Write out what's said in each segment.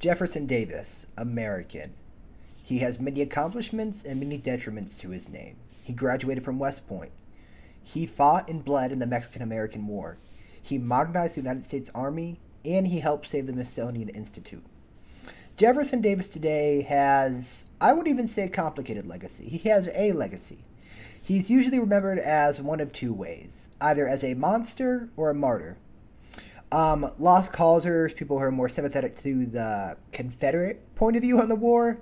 Jefferson Davis, American. He has many accomplishments and many detriments to his name. He graduated from West Point. He fought and bled in the Mexican-American War. He modernized the United States Army, and he helped save the Smithsonian Institute. Jefferson Davis today has, I would even say, a complicated legacy. He has a legacy. He's usually remembered as one of two ways, either as a monster or a martyr. Lost causers, people who are more sympathetic to the Confederate point of view on the war,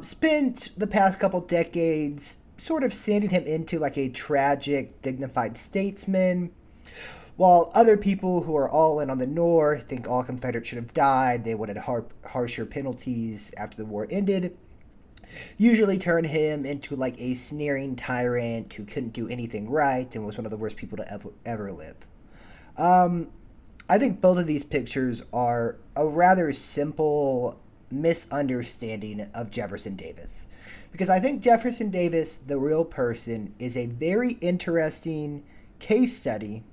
spent the past couple decades sort of sanding him into like a tragic, dignified statesman, while other people who are all in on the North think all Confederates should have died, they wanted harsher penalties after the war ended, usually turn him into like a sneering tyrant who couldn't do anything right and was one of the worst people to ever live. I think both of these pictures are a rather simple misunderstanding of Jefferson Davis. Because I think Jefferson Davis, the real person, is a very interesting case study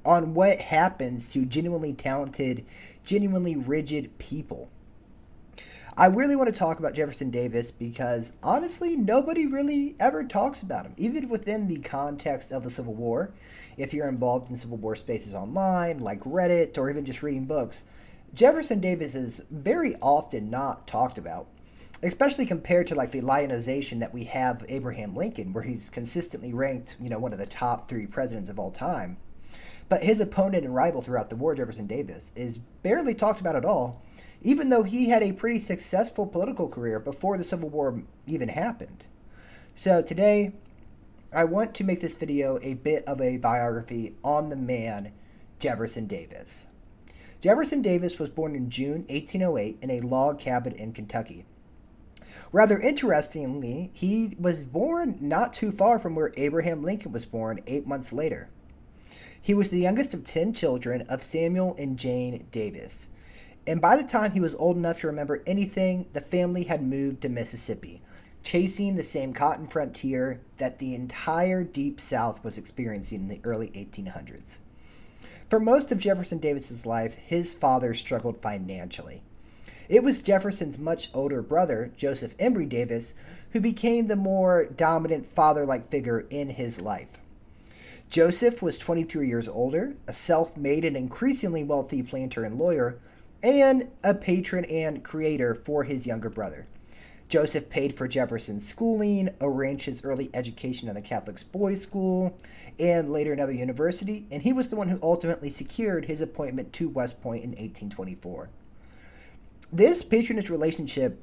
on what happens to genuinely talented, genuinely rigid people. I really want to talk about Jefferson Davis because, honestly, nobody really ever talks about him, even within the context of the Civil War. If you're involved in Civil War spaces online, like Reddit, or even just reading books, Jefferson Davis is very often not talked about, especially compared to like the lionization that we have of Abraham Lincoln, where he's consistently ranked, one of the top 3 presidents of all time. But his opponent and rival throughout the war, Jefferson Davis, is barely talked about at all, even though he had a pretty successful political career before the Civil War even happened. So today, I want to make this video a bit of a biography on the man, Jefferson Davis. Jefferson Davis was born in June 1808 in a log cabin in Kentucky. Rather interestingly, he was born not too far from where Abraham Lincoln was born 8 months later. He was the youngest of 10 children of Samuel and Jane Davis. And by the time he was old enough to remember anything, the family had moved to Mississippi, chasing the same cotton frontier that the entire Deep South was experiencing in the early 1800s. For most of Jefferson Davis's life, his father struggled financially. It was Jefferson's much older brother, Joseph Embry Davis, who became the more dominant father-like figure in his life. Joseph was 23 years older, a self-made and increasingly wealthy planter and lawyer, and a patron and creator for his younger brother. Joseph paid for Jefferson's schooling, arranged his early education in the Catholic boys' school, and later another university, and he was the one who ultimately secured his appointment to West Point in 1824. This patronage relationship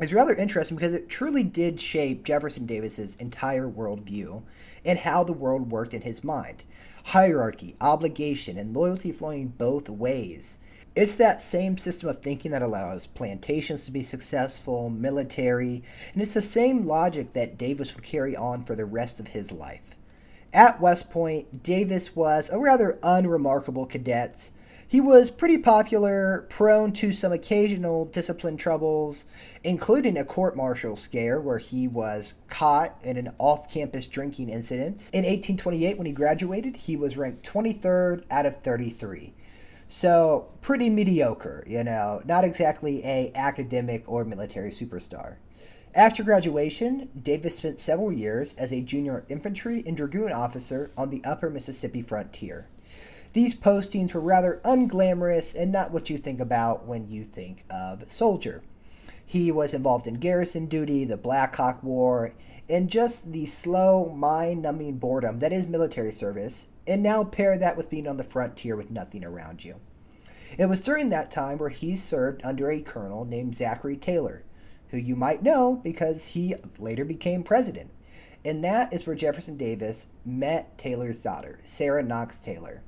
is rather interesting because it truly did shape Jefferson Davis's entire worldview and how the world worked in his mind. Hierarchy, obligation, and loyalty flowing both ways. It's that same system of thinking that allows plantations to be successful, military, and it's the same logic that Davis would carry on for the rest of his life. At West Point, Davis was a rather unremarkable cadet. He was pretty popular, prone to some occasional discipline troubles, including a court-martial scare where he was caught in an off-campus drinking incident. In 1828, when he graduated, he was ranked 23rd out of 33. So, pretty mediocre, not exactly an academic or military superstar. After graduation, Davis spent several years as a junior infantry and dragoon officer on the upper Mississippi frontier. These postings were rather unglamorous and not what you think about when you think of soldier. He was involved in garrison duty, the Black Hawk War, and just the slow, mind-numbing boredom that is military service, and now pair that with being on the frontier with nothing around you. It was during that time where he served under a colonel named Zachary Taylor, who you might know because he later became president. And that is where Jefferson Davis met Taylor's daughter, Sarah Knox Taylor.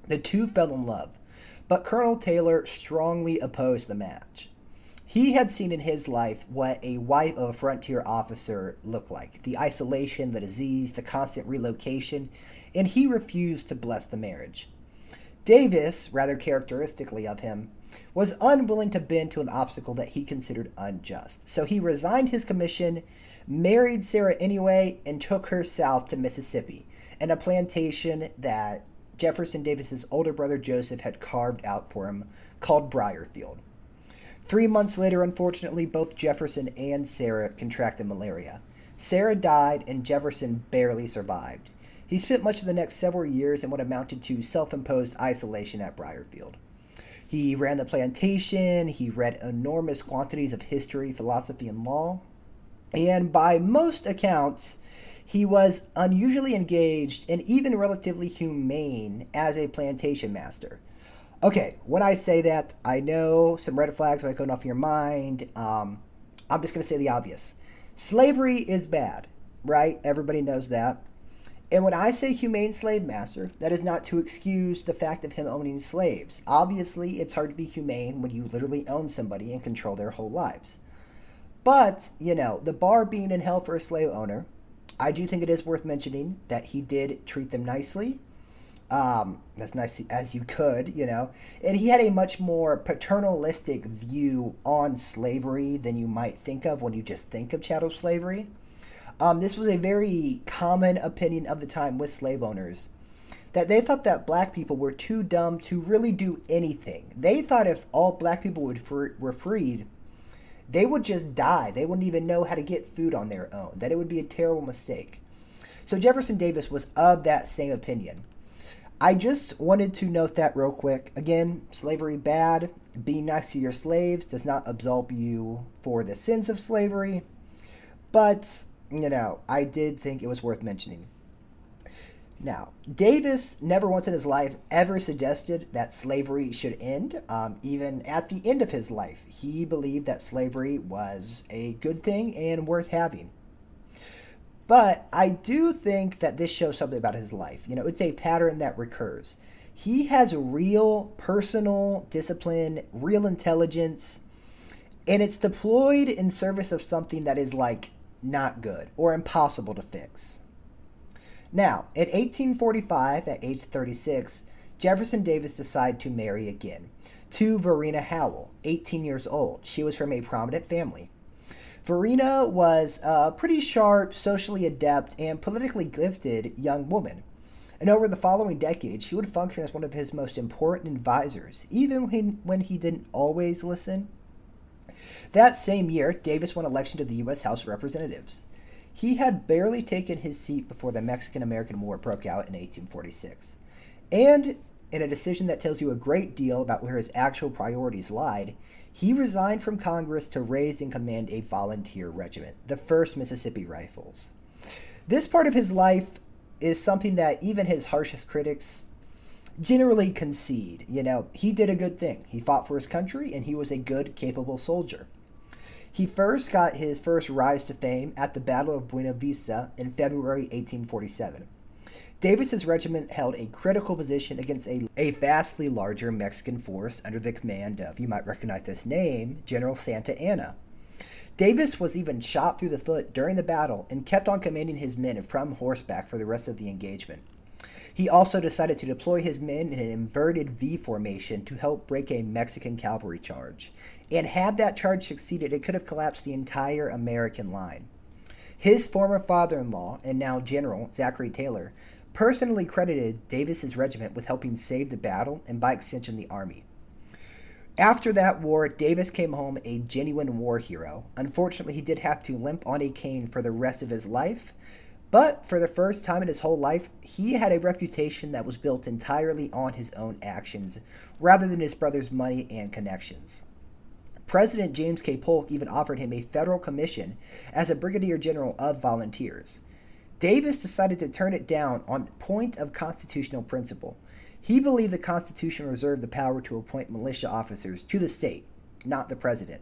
The two fell in love, but Colonel Taylor strongly opposed the match. He had seen in his life what a wife of a frontier officer looked like, the isolation, the disease, the constant relocation, and he refused to bless the marriage. Davis, rather characteristically of him, was unwilling to bend to an obstacle that he considered unjust. So he resigned his commission, married Sarah anyway, and took her south to Mississippi, and a plantation that Jefferson Davis's older brother Joseph had carved out for him called Briarfield. 3 months later, unfortunately, both Jefferson and Sarah contracted malaria. Sarah died, and Jefferson barely survived. He spent much of the next several years in what amounted to self-imposed isolation at Briarfield. He ran the plantation, he read enormous quantities of history, philosophy, and law, and by most accounts, he was unusually engaged and even relatively humane as a plantation master. Okay, when I say that, I know some red flags might go off in your mind. I'm just going to say the obvious. Slavery is bad, right? Everybody knows that. And when I say humane slave master, that is not to excuse the fact of him owning slaves. Obviously, it's hard to be humane when you literally own somebody and control their whole lives. But, the bar being in hell for a slave owner, I do think it is worth mentioning that he did treat them nicely. As nice as you could, And he had a much more paternalistic view on slavery than you might think of when you just think of chattel slavery. This was a very common opinion of the time with slave owners, that they thought that black people were too dumb to really do anything. They thought if all black people were freed, they would just die. They wouldn't even know how to get food on their own, that it would be a terrible mistake. So Jefferson Davis was of that same opinion. I just wanted to note that real quick. Again, slavery bad. Being nice to your slaves does not absolve you for the sins of slavery. But, I did think it was worth mentioning. Now, Davis never once in his life ever suggested that slavery should end. Even at the end of his life, he believed that slavery was a good thing and worth having. But I do think that this shows something about his life. It's a pattern that recurs. He has real personal discipline, real intelligence, and it's deployed in service of something that is not good or impossible to fix. Now, in 1845, at age 36, Jefferson Davis decided to marry again to Verena Howell, 18 years old. She was from a prominent family. Verena was a pretty sharp, socially adept, and politically gifted young woman. And over the following decades, she would function as one of his most important advisors, even when he didn't always listen. That same year, Davis won election to the U.S. House of Representatives. He had barely taken his seat before the Mexican-American War broke out in 1846. And in a decision that tells you a great deal about where his actual priorities lied, he resigned from Congress to raise and command a volunteer regiment, the 1st Mississippi Rifles. This part of his life is something that even his harshest critics generally concede. He did a good thing. He fought for his country, and he was a good, capable soldier. He first got his first rise to fame at the Battle of Buena Vista in February 1847. Davis's regiment held a critical position against a vastly larger Mexican force under the command of, you might recognize this name, General Santa Anna. Davis was even shot through the foot during the battle and kept on commanding his men from horseback for the rest of the engagement. He also decided to deploy his men in an inverted V formation to help break a Mexican cavalry charge. And had that charge succeeded, it could have collapsed the entire American line. His former father-in-law, and now General, Zachary Taylor, personally credited Davis's regiment with helping save the battle and by extension the army. After that war, Davis came home a genuine war hero. Unfortunately, he did have to limp on a cane for the rest of his life, but for the first time in his whole life, he had a reputation that was built entirely on his own actions, rather than his brother's money and connections. President James K. Polk even offered him a federal commission as a brigadier general of volunteers. Davis decided to turn it down on point of constitutional principle. He believed the Constitution reserved the power to appoint militia officers to the state, not the president.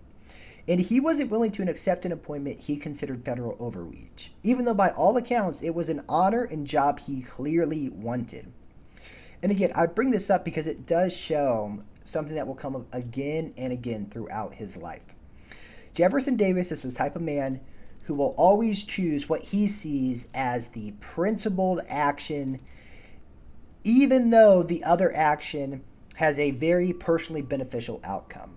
And he wasn't willing to accept an appointment he considered federal overreach, even though by all accounts it was an honor and job he clearly wanted. And again, I bring this up because it does show something that will come up again and again throughout his life. Jefferson Davis is the type of man who will always choose what he sees as the principled action, even though the other action has a very personally beneficial outcome.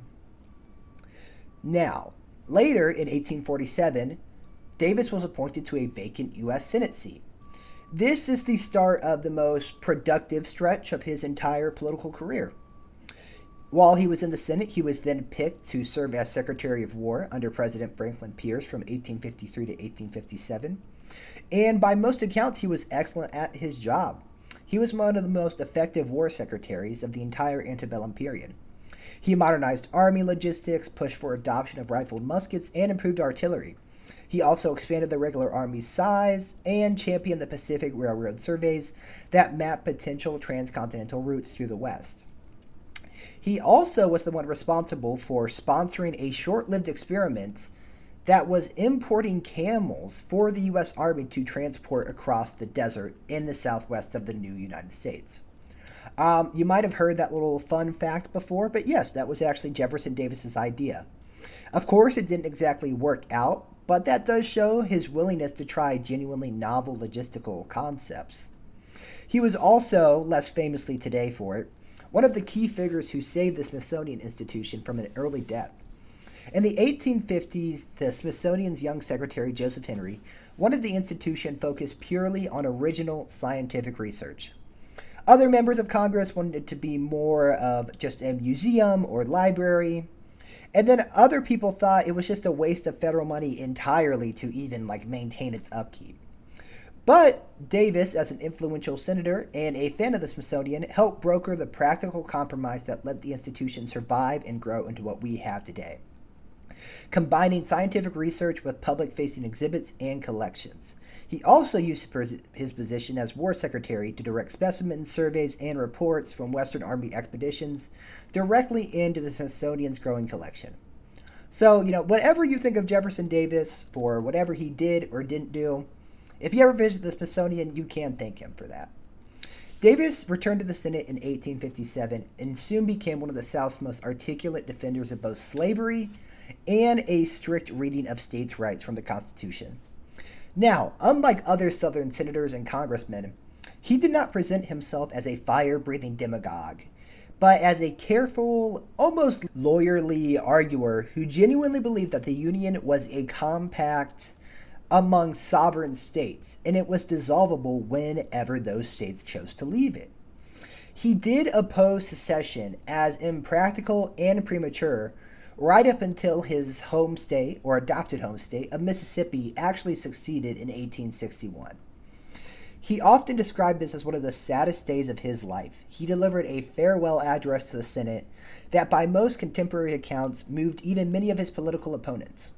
Now, later in 1847, Davis was appointed to a vacant U.S. Senate seat. This is the start of the most productive stretch of his entire political career. While he was in the Senate, he was then picked to serve as Secretary of War under President Franklin Pierce from 1853 to 1857. And by most accounts, he was excellent at his job. He was one of the most effective war secretaries of the entire antebellum period. He modernized army logistics, pushed for adoption of rifled muskets, and improved artillery. He also expanded the regular army's size and championed the Pacific Railroad surveys that mapped potential transcontinental routes through the West. He also was the one responsible for sponsoring a short-lived experiment that was importing camels for the U.S. Army to transport across the desert in the southwest of the new United States. You might have heard that little fun fact before, but yes, that was actually Jefferson Davis's idea. Of course, it didn't exactly work out, but that does show his willingness to try genuinely novel logistical concepts. He was also, less famously today for it, one of the key figures who saved the Smithsonian Institution from an early death. In the 1850s, the Smithsonian's young secretary, Joseph Henry, wanted the institution focused purely on original scientific research. Other members of Congress wanted it to be more of just a museum or library. And then other people thought it was just a waste of federal money entirely to even maintain its upkeep. But Davis, as an influential senator and a fan of the Smithsonian, helped broker the practical compromise that let the institution survive and grow into what we have today, combining scientific research with public-facing exhibits and collections. He also used his position as War Secretary to direct specimen surveys and reports from Western Army expeditions directly into the Smithsonian's growing collection. So, whatever you think of Jefferson Davis for whatever he did or didn't do, if you ever visit the Smithsonian, you can thank him for that. Davis returned to the Senate in 1857 and soon became one of the South's most articulate defenders of both slavery and a strict reading of states' rights from the Constitution. Now, unlike other Southern senators and congressmen, he did not present himself as a fire-breathing demagogue, but as a careful, almost lawyerly arguer who genuinely believed that the Union was a compact among sovereign states, and it was dissolvable whenever those states chose to leave it. He did oppose secession as impractical and premature right up until his home state, or adopted home state, of Mississippi actually succeeded in 1861. He often described this as one of the saddest days of his life. He delivered a farewell address to the Senate that by most contemporary accounts moved even many of his political opponents.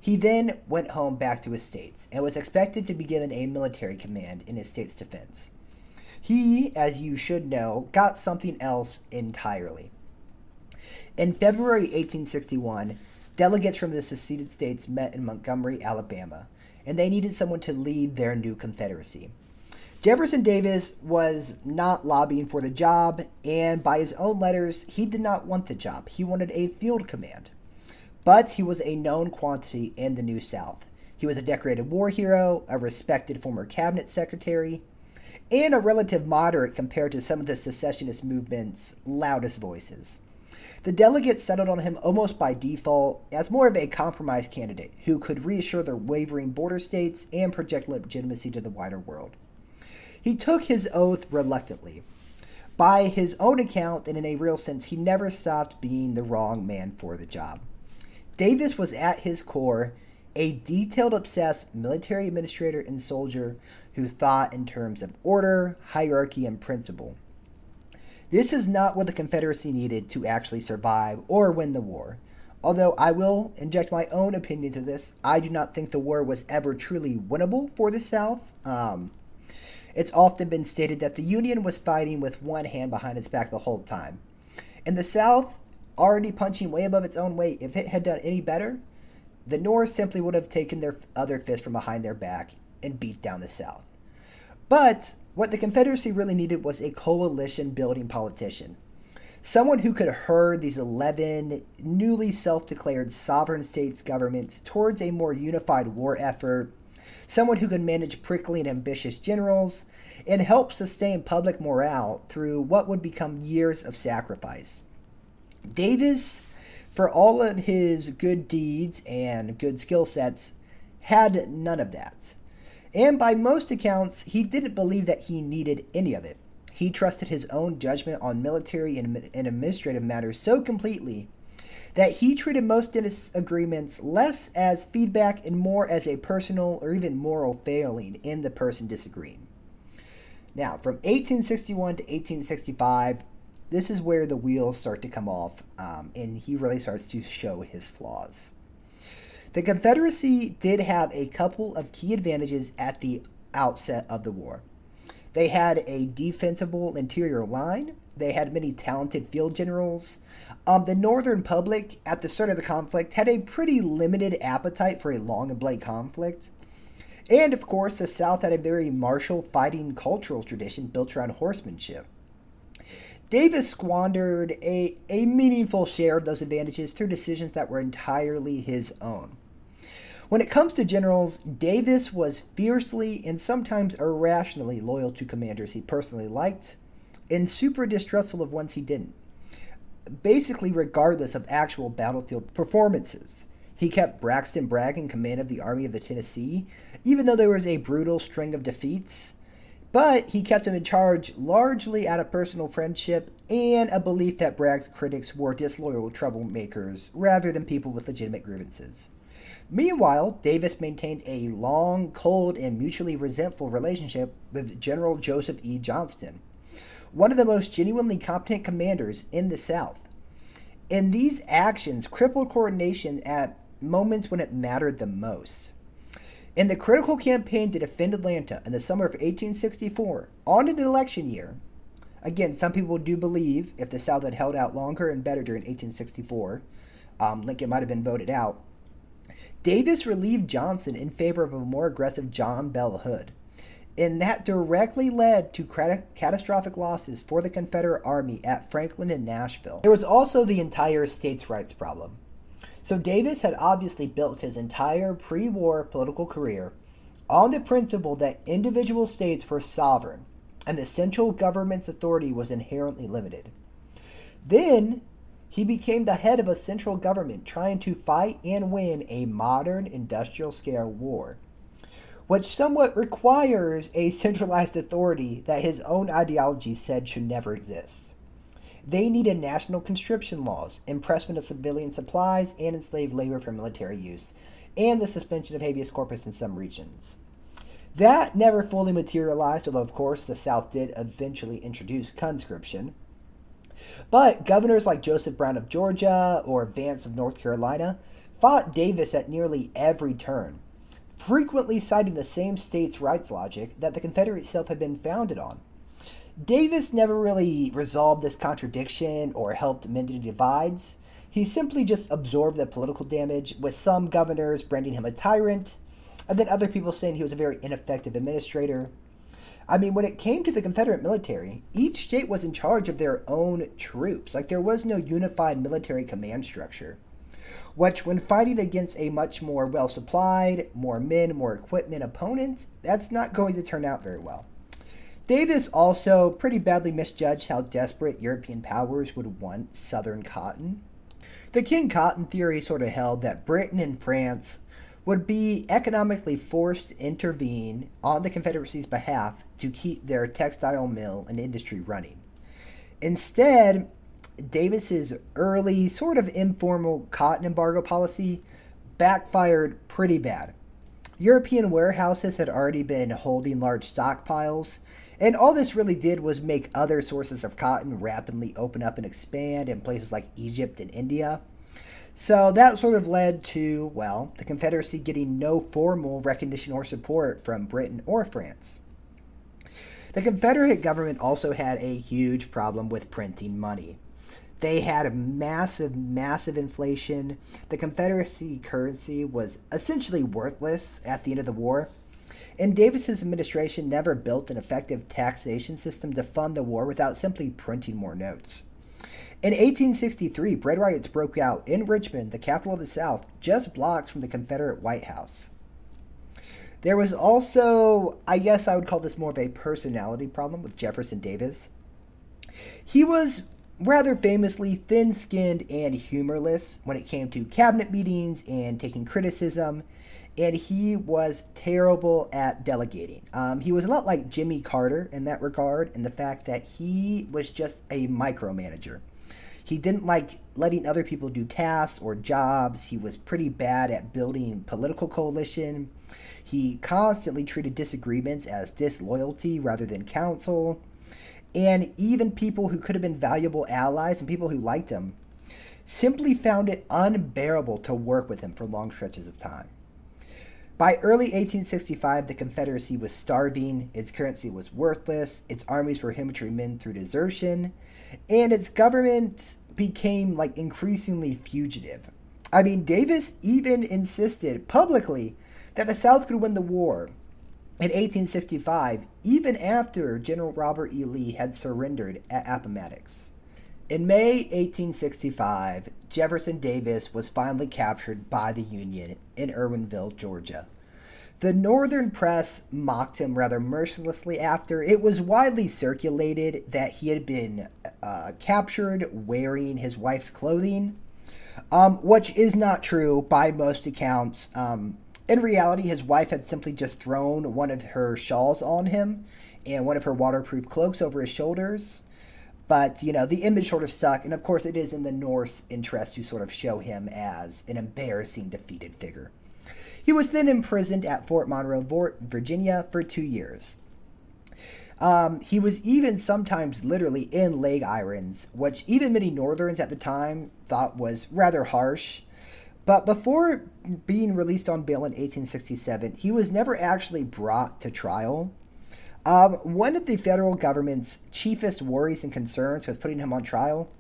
He then went home back to his states and was expected to be given a military command in his state's defense. He, as you should know, got something else entirely. In February 1861, delegates from the seceded states met in Montgomery, Alabama, and they needed someone to lead their new Confederacy. Jefferson Davis was not lobbying for the job, and by his own letters, he did not want the job. He wanted a field command. But he was a known quantity in the New South. He was a decorated war hero, a respected former cabinet secretary, and a relative moderate compared to some of the secessionist movement's loudest voices. The delegates settled on him almost by default as more of a compromise candidate who could reassure their wavering border states and project legitimacy to the wider world. He took his oath reluctantly. By his own account, and in a real sense, he never stopped being the wrong man for the job. Davis was at his core a detailed, obsessed military administrator and soldier who thought in terms of order, hierarchy, and principle. This is not what the Confederacy needed to actually survive or win the war. Although I will inject my own opinion to this, I do not think the war was ever truly winnable for the South. It's often been stated that the Union was fighting with one hand behind its back the whole time. And the South, already punching way above its own weight, if it had done any better, the North simply would have taken their other fist from behind their back and beat down the South. But what the Confederacy really needed was a coalition-building politician. Someone who could herd these 11 newly self-declared sovereign states governments towards a more unified war effort, someone who could manage prickly and ambitious generals, and help sustain public morale through what would become years of sacrifice. Davis, for all of his good deeds and good skill sets, had none of that. And by most accounts, he didn't believe that he needed any of it. He trusted his own judgment on military and administrative matters so completely that he treated most disagreements less as feedback and more as a personal or even moral failing in the person disagreeing. Now, from 1861 to 1865, this is where the wheels start to come off, and he really starts to show his flaws. The Confederacy did have a couple of key advantages at the outset of the war. They had a defensible interior line. They had many talented field generals. The Northern public, at the start of the conflict, had a pretty limited appetite for a long and bloody conflict. And, of course, the South had a very martial fighting cultural tradition built around horsemanship. Davis squandered a meaningful share of those advantages through decisions that were entirely his own. When it comes to generals, Davis was fiercely and sometimes irrationally loyal to commanders he personally liked, and super distrustful of ones he didn't. Basically, regardless of actual battlefield performances. He kept Braxton Bragg in command of the Army of the Tennessee, even though there was a brutal string of defeats. But he kept him in charge largely out of personal friendship and a belief that Bragg's critics were disloyal troublemakers rather than people with legitimate grievances. Meanwhile, Davis maintained a long, cold, and mutually resentful relationship with General Joseph E. Johnston, one of the most genuinely competent commanders in the South. And these actions crippled coordination at moments when it mattered the most. In the critical campaign to defend Atlanta in the summer of 1864, on an election year, again, some people do believe if the South had held out longer and better during 1864, Lincoln might have been voted out, Davis relieved Johnson in favor of a more aggressive John Bell Hood. And that directly led to catastrophic losses for the Confederate Army at Franklin and Nashville. There was also the entire states' rights problem. So Davis had obviously built his entire pre-war political career on the principle that individual states were sovereign and the central government's authority was inherently limited. Then he became the head of a central government trying to fight and win a modern industrial-scale war, which somewhat requires a centralized authority that his own ideology said should never exist. They needed national conscription laws, impressment of civilian supplies and enslaved labor for military use, and the suspension of habeas corpus in some regions. That never fully materialized, although of course the South did eventually introduce conscription. But governors like Joseph Brown of Georgia or Vance of North Carolina fought Davis at nearly every turn, frequently citing the same states' rights logic that the Confederate itself had been founded on. Davis never really resolved this contradiction or helped mend any divides. He simply just absorbed the political damage, with some governors branding him a tyrant, and then other people saying he was a very ineffective administrator. I mean, when it came to the Confederate military, each state was in charge of their own troops. Like, there was no unified military command structure, which, when fighting against a much more well-supplied, more men, more equipment opponent, that's not going to turn out very well. Davis also pretty badly misjudged how desperate European powers would want Southern cotton. The King Cotton theory sort of held that Britain and France would be economically forced to intervene on the Confederacy's behalf to keep their textile mill and industry running. Instead, Davis's early, sort of informal cotton embargo policy backfired pretty bad. European warehouses had already been holding large stockpiles, and all this really did was make other sources of cotton rapidly open up and expand in places like Egypt and India. So that sort of led to, well, the Confederacy getting no formal recognition or support from Britain or France. The Confederate government also had a huge problem with printing money. They had a massive inflation. The Confederacy currency was essentially worthless at the end of the war. And Davis's administration never built an effective taxation system to fund the war without simply printing more notes. In 1863, bread riots broke out in Richmond, the capital of the South, just blocks from the Confederate White House. There was also, I guess I would call this more of a personality problem with Jefferson Davis. He was rather famously thin-skinned and humorless when it came to cabinet meetings and taking criticism, and he was terrible at delegating. He was a lot like Jimmy Carter in that regard, in the fact that he was just a micromanager. He didn't like letting other people do tasks or jobs. He was pretty bad at building political coalition. He constantly treated disagreements as disloyalty rather than counsel. And even people who could have been valuable allies and people who liked him simply found it unbearable to work with him for long stretches of time. By early 1865, the Confederacy was starving, its currency was worthless, its armies were infantrymen through desertion, and its government became increasingly fugitive. I mean, Davis even insisted publicly that the South could win the war in 1865, even after General Robert E. Lee had surrendered at Appomattox. In May 1865, Jefferson Davis was finally captured by the Union in Irwinville, Georgia. The Northern press mocked him rather mercilessly after. It was widely circulated that he had been captured wearing his wife's clothing, which is not true by most accounts. In reality, his wife had simply just thrown one of her shawls on him and one of her waterproof cloaks over his shoulders. But, the image sort of stuck, and of course it is in the North's interest to sort of show him as an embarrassing, defeated figure. He was then imprisoned at Fort Monroe, Virginia for 2 years. He was even sometimes literally in leg irons, which even many Northerns at the time thought was rather harsh. But before being released on bail in 1867, he was never actually brought to trial. One of the federal government's chiefest worries and concerns with putting him on trial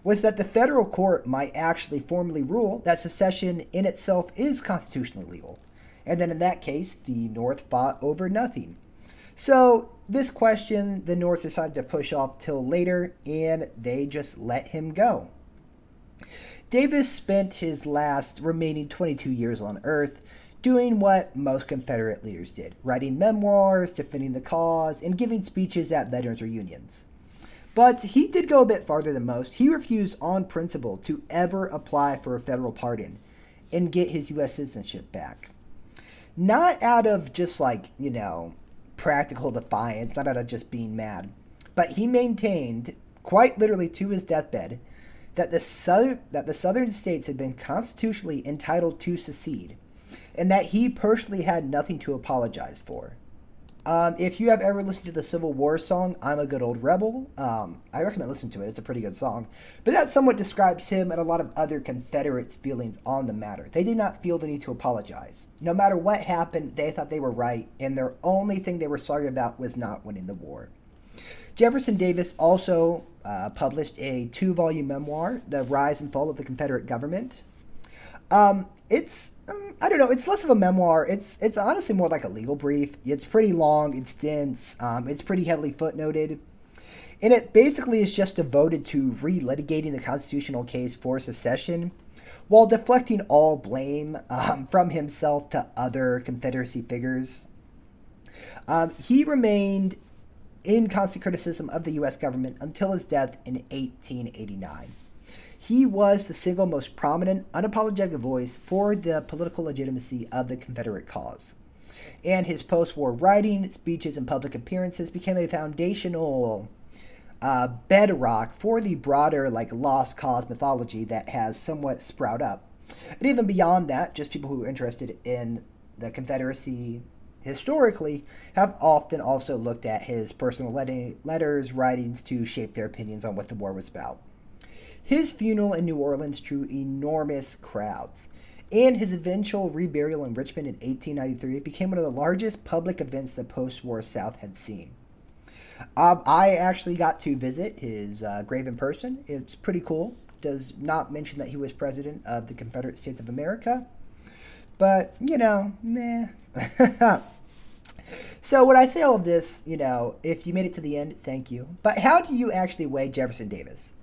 was that the federal court might actually formally rule that secession in itself is constitutionally legal. And then in that case, the North fought over nothing. So this question, the North decided to push off till later, and they just let him go. Davis spent his last remaining 22 years on Earth doing what most Confederate leaders did, writing memoirs, defending the cause, and giving speeches at veterans reunions. But he did go a bit farther than most. He refused on principle to ever apply for a federal pardon and get his U.S. citizenship back. Not out of just practical defiance, not out of just being mad, but he maintained, quite literally to his deathbed, that the southern states had been constitutionally entitled to secede, and that he personally had nothing to apologize for. If you have ever listened to the Civil War song, I'm a Good Old Rebel, I recommend listening to it. It's a pretty good song. But that somewhat describes him and a lot of other Confederates' feelings on the matter. They did not feel the need to apologize. No matter what happened, they thought they were right, and their only thing they were sorry about was not winning the war. Jefferson Davis also published a 2-volume memoir, The Rise and Fall of the Confederate Government. It's less of a memoir. It's honestly more like a legal brief. It's pretty long, it's dense, it's pretty heavily footnoted. And it basically is just devoted to relitigating the constitutional case for secession while deflecting all blame from himself to other Confederacy figures. He remained in constant criticism of the U.S. government until his death in 1889. He was the single most prominent, unapologetic voice for the political legitimacy of the Confederate cause. And his post-war writing, speeches, and public appearances became a foundational bedrock for the broader, lost cause mythology that has somewhat sprouted up. And even beyond that, just people who are interested in the Confederacy historically have often also looked at his personal letters, writings to shape their opinions on what the war was about. His funeral in New Orleans drew enormous crowds, and his eventual reburial in Richmond in 1893 became one of the largest public events the post-war South had seen. I actually got to visit his grave in person. It's pretty cool. Does not mention that he was president of the Confederate States of America, but, meh. So when I say all of this, if you made it to the end, thank you. But how do you actually weigh Jefferson Davis?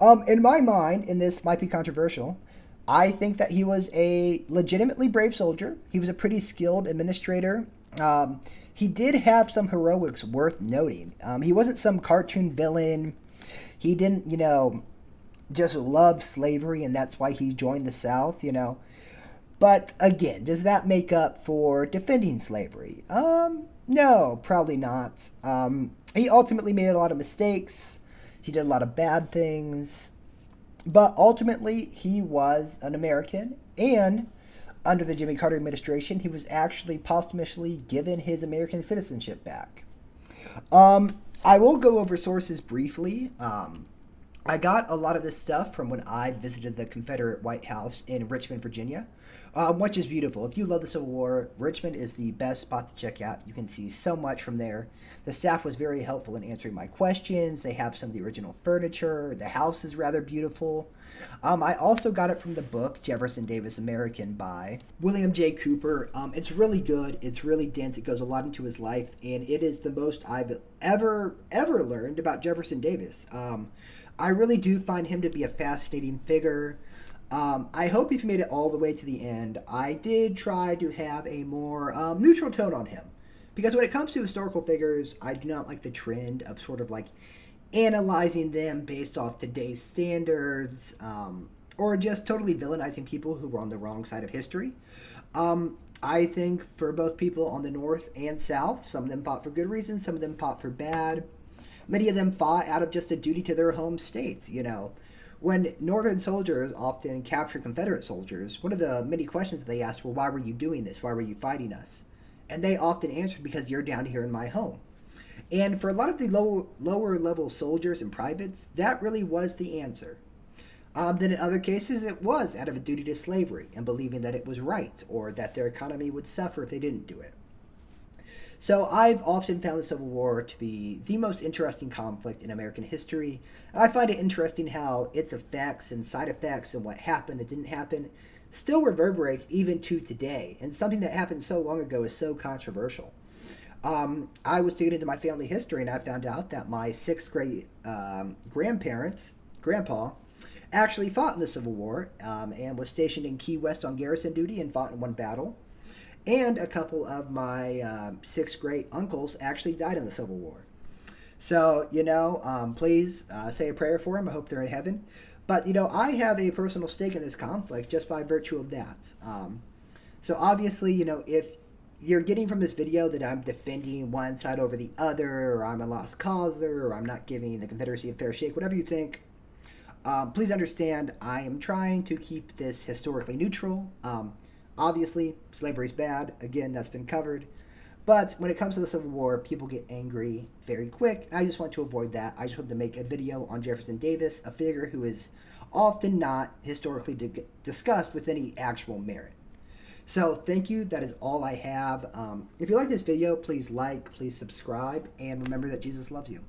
In my mind, and this might be controversial, I think that he was a legitimately brave soldier. He was a pretty skilled administrator. He did have some heroics worth noting. He wasn't some cartoon villain. He didn't, just love slavery and that's why he joined the South. But again, does that make up for defending slavery? No, probably not. He ultimately made a lot of mistakes. He did a lot of bad things. But ultimately, he was an American, and under the Jimmy Carter administration, he was actually posthumously given his American citizenship back. I will go over sources briefly. I got a lot of this stuff from when I visited the Confederate White House in Richmond, Virginia, which is beautiful. If you love the Civil War, Richmond is the best spot to check out. You can see so much from there. The staff was very helpful in answering my questions. They have some of the original furniture. The house is rather beautiful. I also got it from the book Jefferson Davis, American by William J. Cooper. It's really good. It's really dense. It goes a lot into his life, and it is the most I've ever learned about Jefferson Davis. I really do find him to be a fascinating figure. I hope you've made it all the way to the end. I did try to have a more neutral tone on him. Because when it comes to historical figures, I do not like the trend of sort of like analyzing them based off today's standards, or just totally villainizing people who were on the wrong side of history. I think for both people on the North and South, some of them fought for good reasons, some of them fought for bad. Many of them fought out of just a duty to their home states, When Northern soldiers often captured Confederate soldiers, one of the many questions they asked were, why were you doing this? Why were you fighting us? And they often answered, because you're down here in my home. And for a lot of the lower level soldiers and privates, that really was the answer. Then in other cases, it was out of a duty to slavery and believing that it was right or that their economy would suffer if they didn't do it. So I've often found the Civil War to be the most interesting conflict in American history. And I find it interesting how its effects and side effects and what happened and didn't happen still reverberates even to today. And something that happened so long ago is so controversial. I was digging into my family history and I found out that my sixth grade grandpa, actually fought in the Civil War and was stationed in Key West on garrison duty and fought in one battle. And a couple of my sixth grade uncles actually died in the Civil War. So, please say a prayer for them. I hope they're in heaven. But, I have a personal stake in this conflict just by virtue of that. So obviously, if you're getting from this video that I'm defending one side over the other, or I'm a lost causer, or I'm not giving the Confederacy a fair shake, whatever you think, please understand I am trying to keep this historically neutral. Obviously, slavery's bad. Again, that's been covered. But when it comes to the Civil War, people get angry very quick. And I just want to avoid that. I just want to make a video on Jefferson Davis, a figure who is often not historically discussed with any actual merit. So thank you. That is all I have. If you like this video, please like, please subscribe, and remember that Jesus loves you.